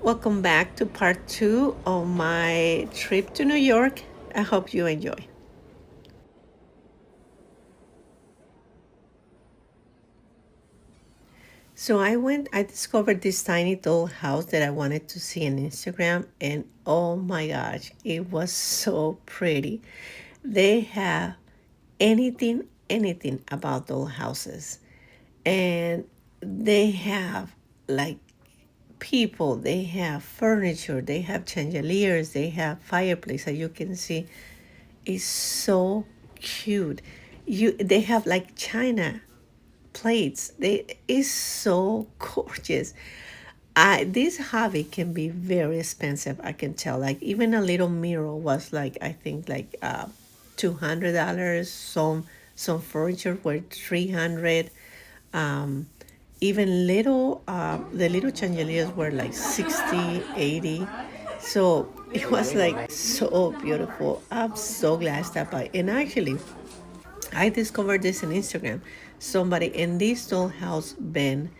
Welcome back to part two of my trip to New York. I hope you enjoy. So I discovered this tiny little house that I wanted to see on Instagram, and oh my gosh, it was so pretty. They have anything about those houses. And they have like people, they have furniture, they have chandeliers, they have fireplace, as you can see. It's so cute. They have like china plates. They is so gorgeous. This hobby can be very expensive. I can tell. Like even a little mirror was like I think like $200. Some furniture were 300. Um, Even the little chandeliers were like 60, 80. So it was like so beautiful. I'm so glad I stopped by. And actually, I discovered this on Instagram. Somebody in this dollhouse been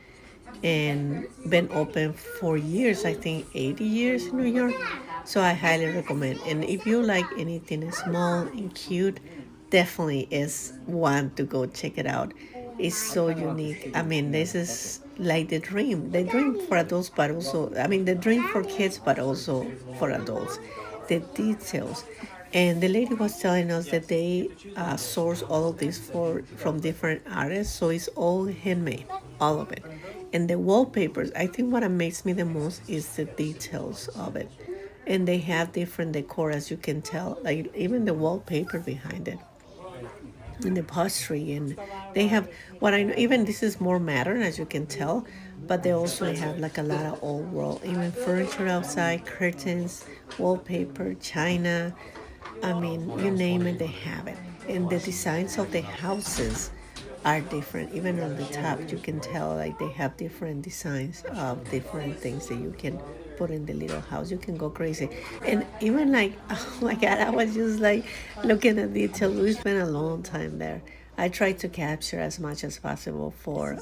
open for years, I think 80 years in New York. So I highly recommend. And if you like anything small and cute, definitely is one to go check it out. It's so unique. I mean, this is like the dream for adults, but also, I mean, the dream for kids, but also for adults. The details. And the lady was telling us that they source all of this from different artists, so it's all handmade, all of it. And the wallpapers, I think what amazes me the most is the details of it. And they have different decor, as you can tell, like even the wallpaper behind it and the upholstery. And they have what I know, even this is more modern, as you can tell, but they also have like a lot of old world, even furniture outside, curtains, wallpaper, china. I mean, you name it, they have it. And the designs of the houses are different. Even on the top, you can tell like they have different designs of different things that you can put in the little house. You can go crazy. And even like, oh my God, I was just like looking at details. We spent a long time there. I tried to capture as much as possible for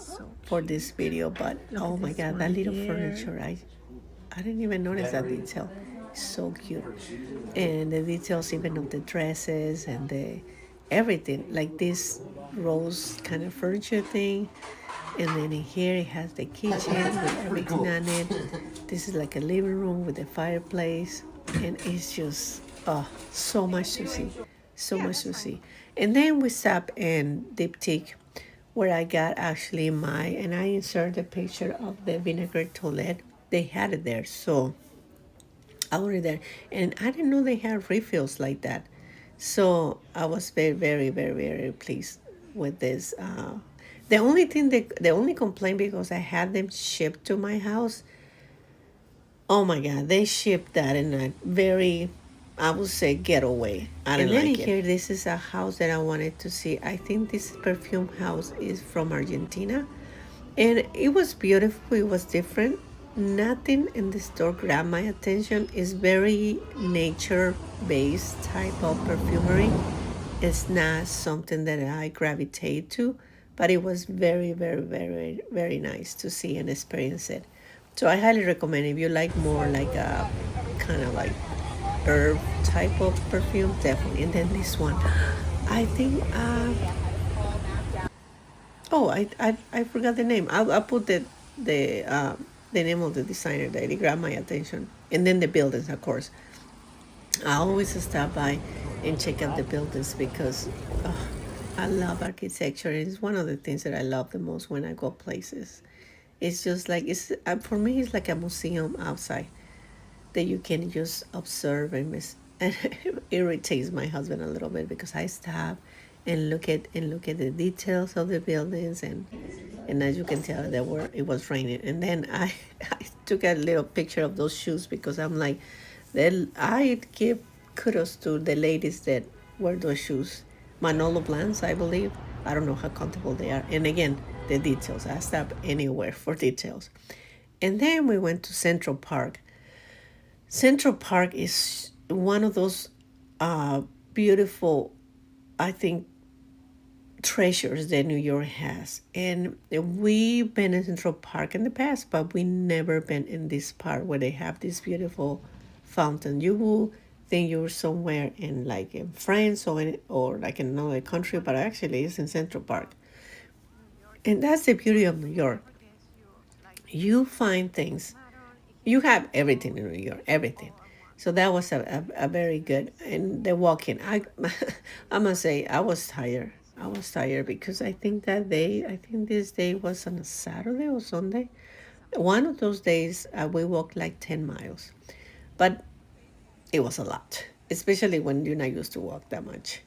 this video, but oh my God, that little furniture, I didn't even notice that detail. So cute. And the details even of the dresses and the everything. Like this rose kind of furniture thing. And then in here it has the kitchen with everything on it. This is like a living room with a fireplace. And it's just so much to see. So much to see. And then we stop in Diptyque where I got actually and I inserted a picture of the vinegar toilet. They had it there. So I ordered there. And I didn't know they had refills like that. So I was very pleased with this. The only complaint, because I had them shipped to my house. Oh my God, they shipped that in a very, I would say, getaway. I didn't like it. Here, this is a house that I wanted to see. I think this perfume house is from Argentina. And it was beautiful, it was different. Nothing in the store grabbed my attention. It's very nature based type of perfumery. It's not something that I gravitate to, but it was very nice to see and experience it. So I highly recommend if you like more like a kind of like herb type of perfume, definitely. And then this one, I think oh, I forgot the name. I put the name of the designer that it grabbed my attention, and then the buildings, of course. I always stop by and check out the buildings because I love architecture. It's one of the things that I love the most when I go places. It's just like it's for me. It's like a museum outside that you can just observe and miss. And it irritates my husband a little bit because I stop and look at the details of the buildings, and as you can tell, it was raining. And then I took a little picture of those shoes because I'm like, then I give kudos to the ladies that wear those shoes. Manolo Blahniks, I believe. I don't know how comfortable they are. And again, the details. I stop anywhere for details. And then we went to Central Park. Central Park is one of those beautiful, I think, treasures that New York has. And we've been in Central Park in the past, but we never been in this part where they have this beautiful fountain. You will think you're somewhere in like in France or like in another country, but actually it's in Central Park. And that's the beauty of New York. You find things. You have everything in New York, everything. So that was a very good. And the walking, I must say, I was tired. I was tired because I think this day was on a Saturday or Sunday. One of those days, we walked like 10 miles, but it was a lot, especially when you're not used to walk that much.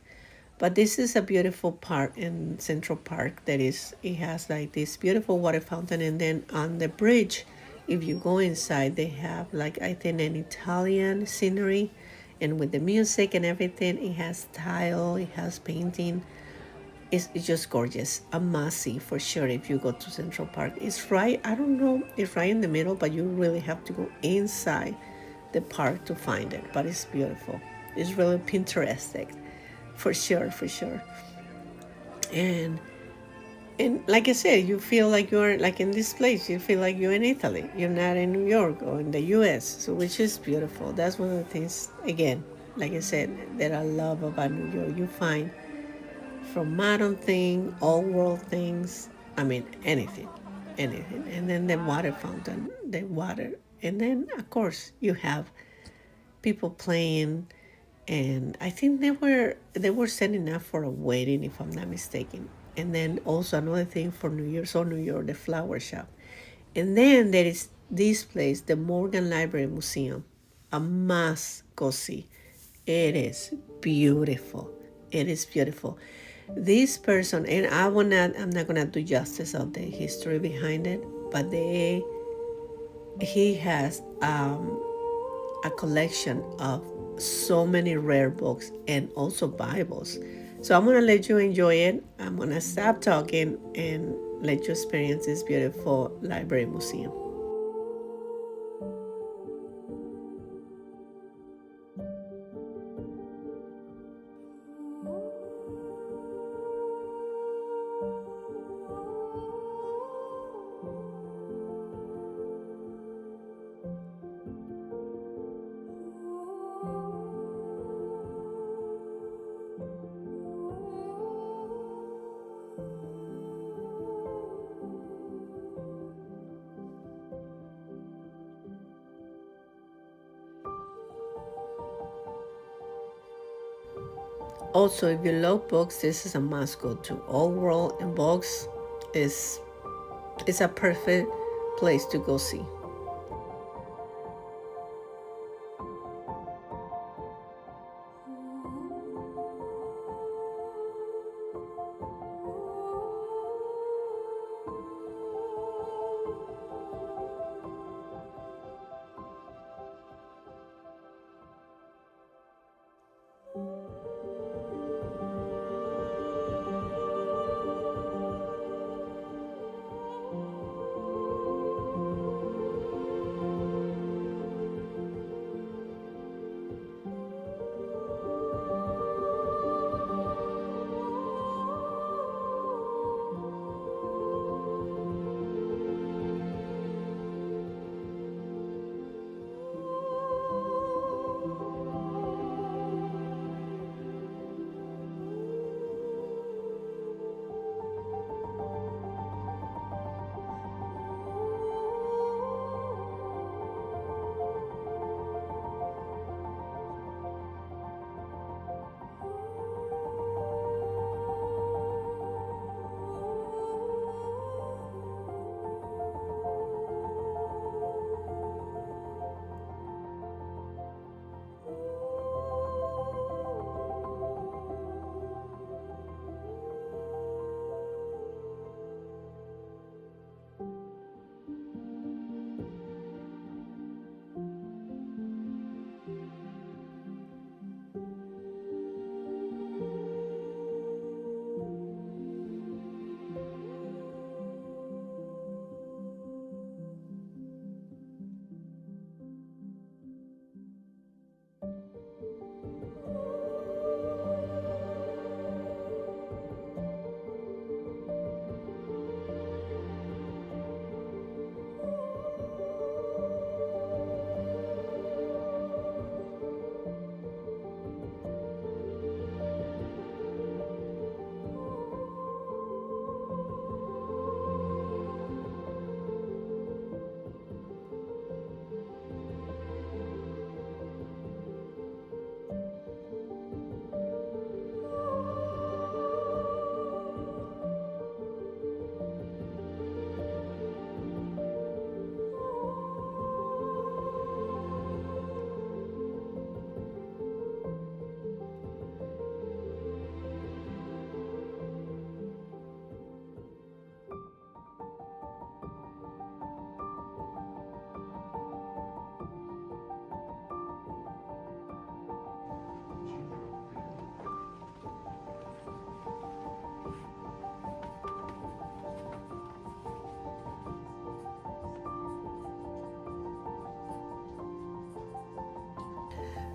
But this is a beautiful park in Central Park that is, it has like this beautiful water fountain. And then on the bridge, if you go inside, they have like, I think, an Italian scenery. And with the music and everything, it has tile, it has painting. It's just gorgeous. A must see for sure if you go to Central Park. It's right, I don't know, it's right in the middle, but you really have to go inside the park to find it. But it's beautiful. It's really Pinterestic, for sure, for sure. And like I said, you feel like you're like in this place. You feel like you're in Italy. You're not in New York or in the U.S. So which is beautiful. That's one of the things. Again, like I said, that I love about New York. You find from modern thing, old world things. I mean, anything, anything. And then the water fountain, the water, and then of course you have people playing, and I think they were setting up for a wedding, if I'm not mistaken. And then also another thing for New Year's, so New York, the flower shop. And then there is this place, the Morgan Library Museum. A must go see. It is beautiful. It is beautiful. This person, and I'm not gonna do justice of the history behind it, but he has a collection of so many rare books and also Bibles. So I'm going to let you enjoy it. I'm going to stop talking and let you experience this beautiful library museum. Also, if you love books, this is a must go to. Old World and Books is is a perfect place to go see.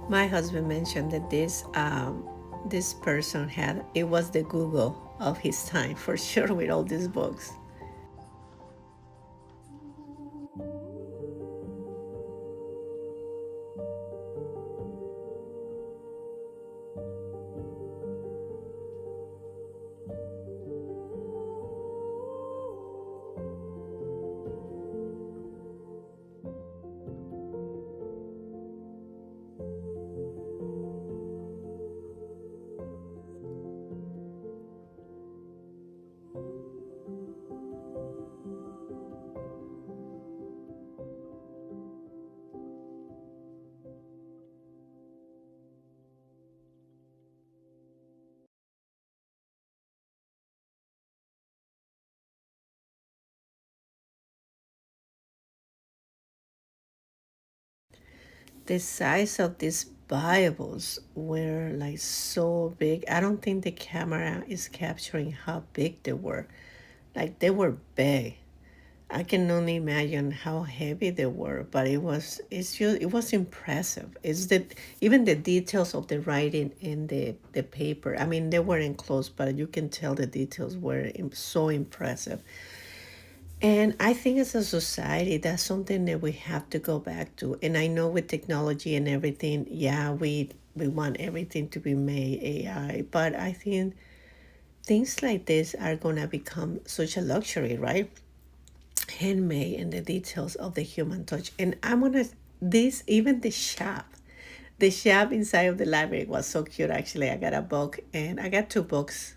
My husband mentioned that this person had it was the Google of his time for sure with all these books. The size of these Bibles were like so big. I don't think the camera is capturing how big they were. Like they were big. I can only imagine how heavy they were, but it was impressive. It's the even the details of the writing in the paper. I mean, they were enclosed, but you can tell the details were so impressive. And I think as a society, that's something that we have to go back to. And I know with technology and everything, yeah, we want everything to be made AI, but I think things like this are gonna become such a luxury, right? Handmade and the details of the human touch. And I'm gonna this even the shop inside of the library was so cute. Actually, I got a book and I got two books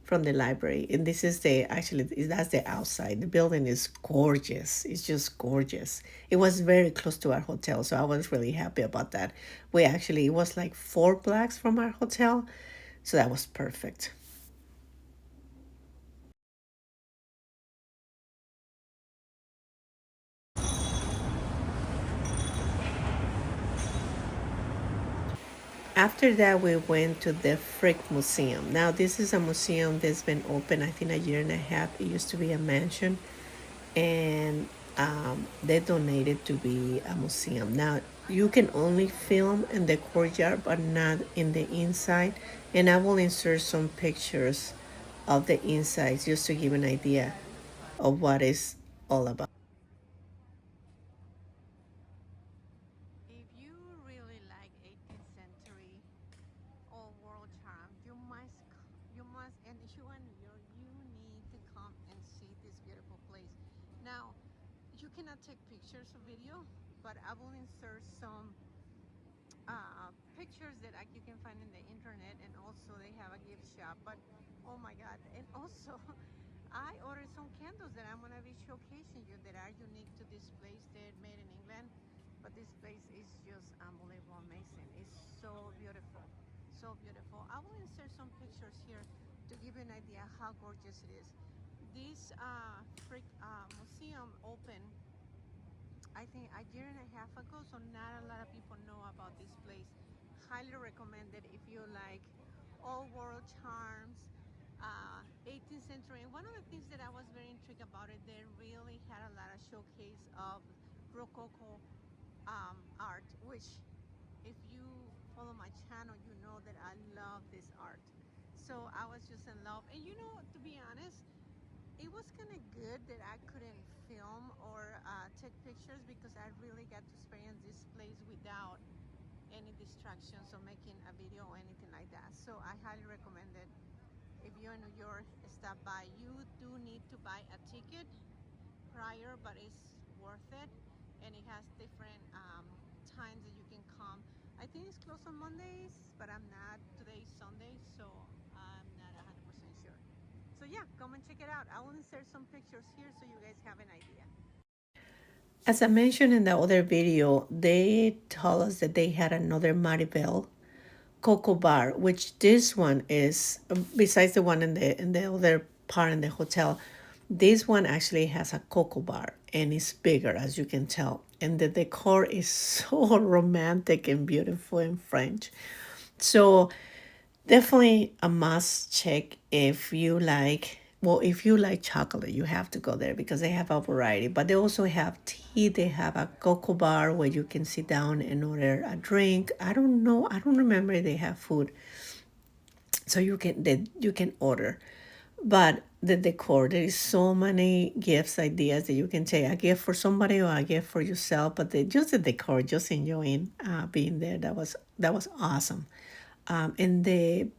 from the library, and this is the actually that's the outside. The building is gorgeous. It's just gorgeous. It was very close to our hotel, so I was really happy about that. We actually it was like 4 blocks from our hotel, so that was perfect. After that, we went to the Frick Museum. Now, this is a museum that's been open, I think, a year and a half. It used to be a mansion, and they donated to be a museum. Now, you can only film in the courtyard, but not in the inside. And I will insert some pictures of the insides just to give an idea of what it's all about. If you really like 18th century old world charm, you must, and if you are in New York, you need to come and see this beautiful place. Now, you cannot take pictures or video, but I will insert some pictures that you can find in the internet, and also they have a gift shop. But oh my God! And also, I ordered some candles that I'm gonna be showcasing you that are unique to this place. They're made in England, but this place is just unbelievable, amazing. It's so beautiful, so beautiful. I will insert some pictures here to give you an idea how gorgeous it is. This freak museum opened I think a year and a half ago, so not a lot of people know about this place. Highly recommended if you like old world charms, 18th century. And one of the things that I was very intrigued about it, they really had a lot of showcase of Rococo art, which if you follow my channel, you know that I love this art. So I was just in love. And you know, to be honest, it was kind of good that I couldn't film or take pictures because I really got to experience this place without any distractions or making a video or anything like that. So I highly recommend it. If you're in New York, stop by. You do need to buy a ticket prior, but it's worth it. And it has different times that you can come. I think it's closed on Mondays, but I'm not. Today's Sunday, so I'm not 100% sure. So yeah, come and check it out. I will insert some pictures here so you guys have an idea. As I mentioned in the other video, they told us that they had another Maribel Cocoa Bar, which this one is besides the one in the other part in the hotel. This one actually has a cocoa bar and it's bigger, as you can tell. And the decor is so romantic and beautiful in French. So definitely a must check if you like well, if you like chocolate, you have to go there because they have a variety. But they also have tea. They have a cocoa bar where you can sit down and order a drink. I don't know. I don't remember if they have food, so you can order. But the decor, there is so many gifts ideas that you can take a gift for somebody or a gift for yourself. But just the decor, just enjoying being there. That was awesome. And the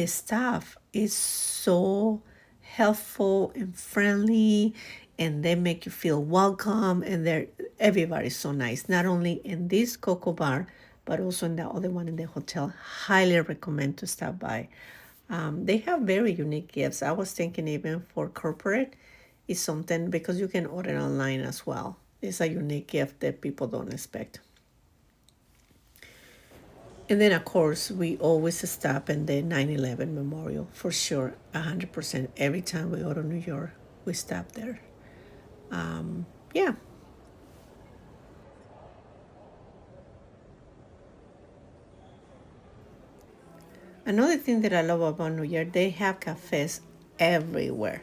staff is so helpful and friendly, and they make you feel welcome, and everybody's so nice, not only in this cocoa bar but also in the other one in the hotel. Highly recommend to stop by. They have very unique gifts. I was thinking even for corporate is something, because you can order online as well. It's a unique gift that people don't expect. And then, of course, we always stop in the 9/11 Memorial for sure, 100%. Every time we go to New York, we stop there. Yeah. Another thing that I love about New York, they have cafes everywhere.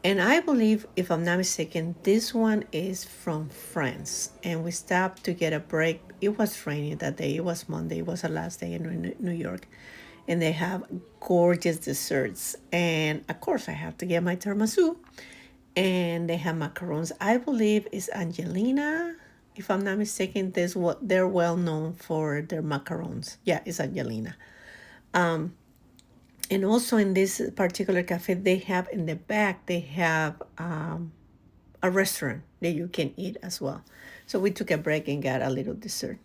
And I believe, if I'm not mistaken, this one is from France. And we stopped to get a break. It was raining that day. It was Monday. It was the last day in New York. And they have gorgeous desserts. And of course, I have to get my tiramisu. And they have macarons. I believe it's Angelina. If I'm not mistaken, this what they're well known for their macarons. Yeah, it's Angelina. And also in this particular cafe, they have in the back, they have a restaurant that you can eat as well. So we took a break and got a little dessert.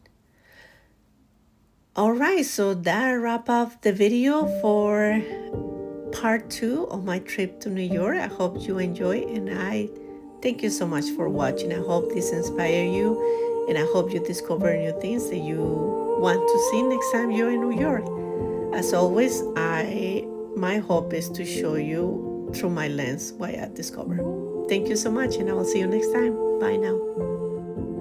All right, so that wrap up the video for part 2 of my trip to New York. I hope you enjoy, and I thank you so much for watching. I hope this inspires you, and I hope you discover new things that you want to see next time you're in New York. As always, my hope is to show you through my lens what I discover. Thank you so much, and I will see you next time. Bye now.